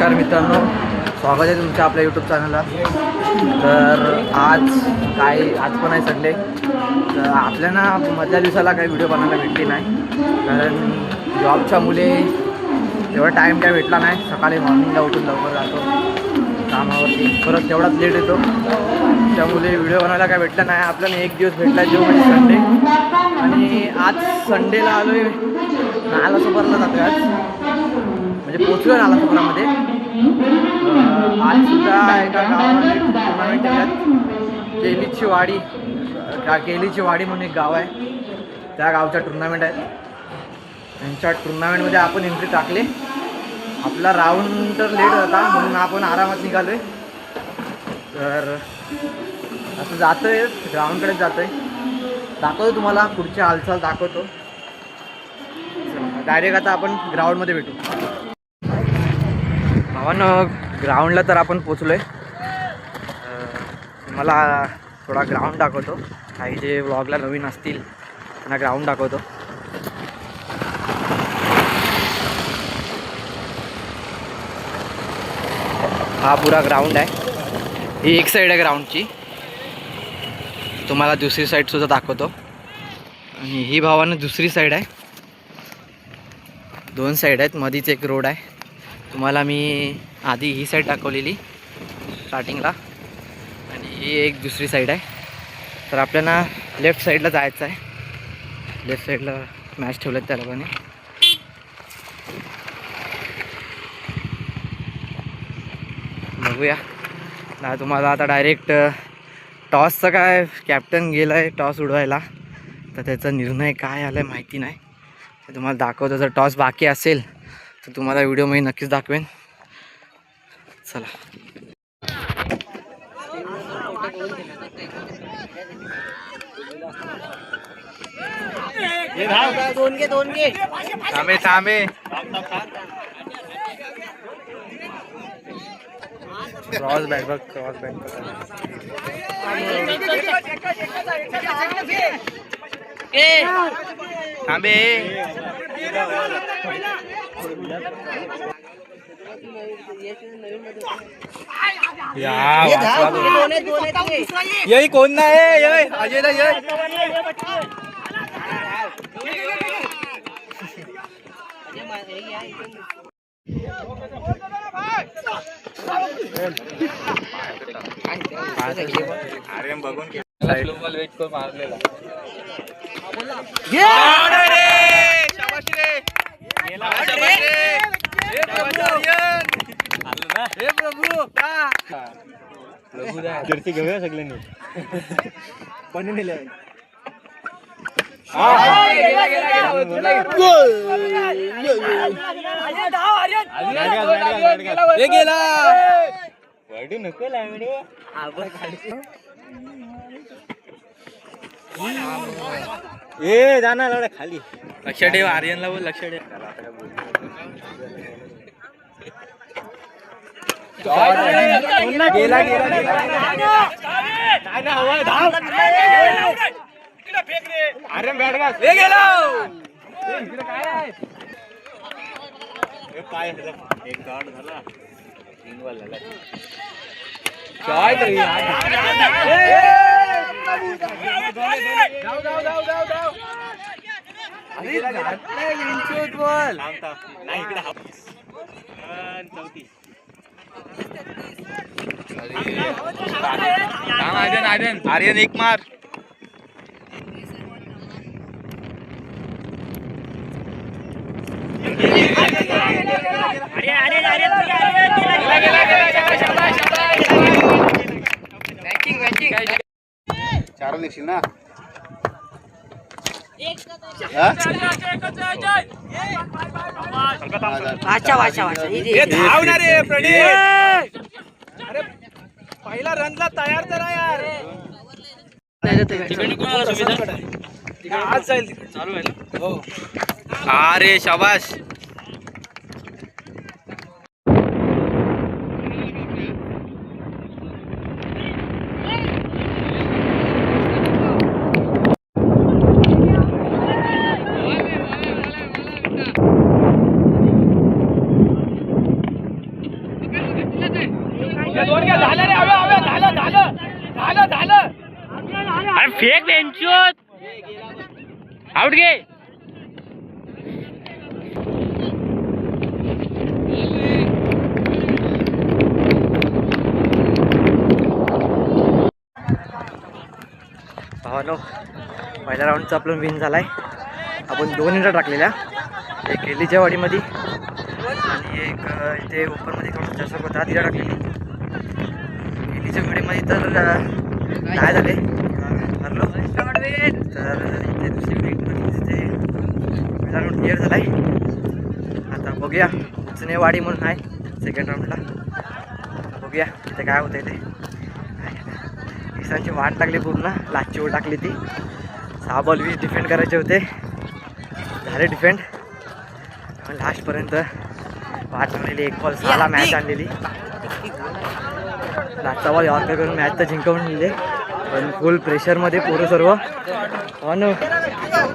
नमस्कार मित्रांनो, स्वागत आहे तुमच्या आपल्या यूट्यूब चॅनलला. तर आज पण आहे संडे. तर आपल्याला मधल्या दिवसाला काही व्हिडिओ बनवायला भेटली नाही, कारण जॉबच्या मुले एवढा टाईम काय भेटला नाही. सकाळी मॉर्निंगला उठून लवकर जातो कामावरती, परत तेवढाच लेट येतो. त्यामुळे व्हिडिओ बनवायला काय भेटला नाही. आपल्याला एक दिवस भेटला जो म्हणजे संडे, आणि आज संडेला आलो आहे नालासोपाराला जातो. आज म्हणजे पोचलो नालासोपारामध्ये. आज सुद्धा एका गावामध्ये टुर्नामेंट ठेवल्यात. केलीची वाडी म्हणून एक गाव आहे, त्या गावच्या टुर्नामेंट आहे. त्यांच्या टुर्नामेंटमध्ये आपण एंट्री टाकली. आपला राऊंड तर लेट होता म्हणून आपण आरामात निघालो आहे. तर असं जातो आहे, ग्राउंडकडेच जातो आहे. दाखवतो तुम्हाला पुढची हालचाल दाखवतो. डायरेक्ट आता आपण ग्राउंडमध्ये भेटू. भावांनो, ग्राउंडला तर आपण पोचलो आहे. मला थोडा ग्राउंड दाखवतो. काही जे व्लॉगला नवीन असतील त्यांना ग्राउंड दाखवतो. हा पुरा ग्राउंड आहे. ही एक साईड आहे ग्राउंडची, तुम्हाला दुसरी साईडसुद्धा दाखवतो. आणि ही भावानं दुसरी साईड आहे. दोन साईड आहेत, मधीच एक रोड आहे. तुम्हाला मी आधी ही साईड दाखवलेली स्टार्टिंगला, आणि ही एक दुसरी साईड आहे. तर आपल्याला लेफ्ट साईडला जायचं आहे. लेफ्ट साईडला मॅच ठेवलेत त्या लोकांनी. बघूया ना. तुम्हाला आता डायरेक्ट टॉसचं काय, कॅप्टन गेला आहे टॉस उडवायला, तर त्याचा निर्णय काय आला आहे माहिती नाही. ते तुम्हाला दाखवतो. जर टॉस बाकी असेल तर तुम्हाला व्हिडिओमध्ये नक्कीच दाखवेन. चला. दोन घे थांबे. क्रॉस बॅक बघ, क्रॉस बॅक थांबे. यही कोण नाही अजय ना. अरे बघून वेट करून मारलेला. जर्सी घेऊया सगळ्यांनी. पण नेले गेला वाढू नको लावडे. ए जाणार लावड्या खाली. लक्ष ठेव आर्यनला, बोल लक्ष ठेव. गेला आर्यन बॅट घाल. गेला काय एक गाड झाला. काय तरी आर्यन एक मार. चार निघशील ना. अरे पहिला रनला तयार तर आहे यार. आज जाईल चालू आहे ना. हो. अरे शाबाश. अरे फेक बेंचोत आउट गे. भावानो पहिल्या राऊंडचा आपलं विन झालाय. आपण 2 इंटर टाकलेल्या, एक केलीच्या वाडीमध्ये आणि एक इथे ओपनमध्ये थोडं चषक होता तिला टाकलेली. केलीच्या वाडीमध्ये तर काय झाले हरलो. तर इथे दुसरी विकेटमध्ये तिथे पहिला राऊंड क्लिअर झालाय. आता बघूया उचनेवाडी म्हणून आहे सेकंड राऊंडला. बघूया इथे काय होतं ते. ईशानची वाट लागली पूर्ण, लाचची ओढ टाकली ती. 6 बॉल 20 डिफेंड करायचे होते, झाले डिफेंड. लास्टपर्यंत वाट लागलेली, 1 बॉल 6ला मॅच आणलेली. लास्टचा बॉल यॉर्कर करून मॅच तर जिंकवून दिले, पण फुल प्रेशरमध्ये पोरं सर्व. हो ना,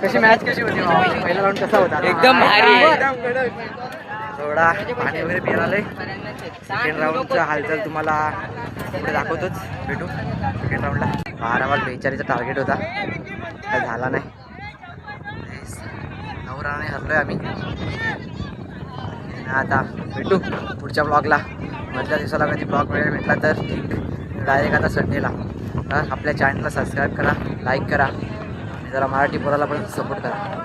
कशी मॅच कशी होती? पहिला राऊंड कसा होता? एकदम भारी. थोडा पाणी वगैरे पिराले. सेकंड राऊंडचा हालचाल तुम्हाला पुढे दाखवतोच, भेटू सेकंड राऊंडला. 12 बॉल 42चा टार्गेट होता, काय झाला नाही. 9 रनाने हरलोय आम्ही. आता भेटू पुढच्या ब्लॉगला. मधल्या दिवसाला कधी ब्लॉग वेळ भेटला तर ठीक, डायरेक्ट आता संडेला. तर आपल्या चॅनलला सबस्क्राईब करा, लाईक करा, जरा मराठी पोराला पण सपोर्ट करा.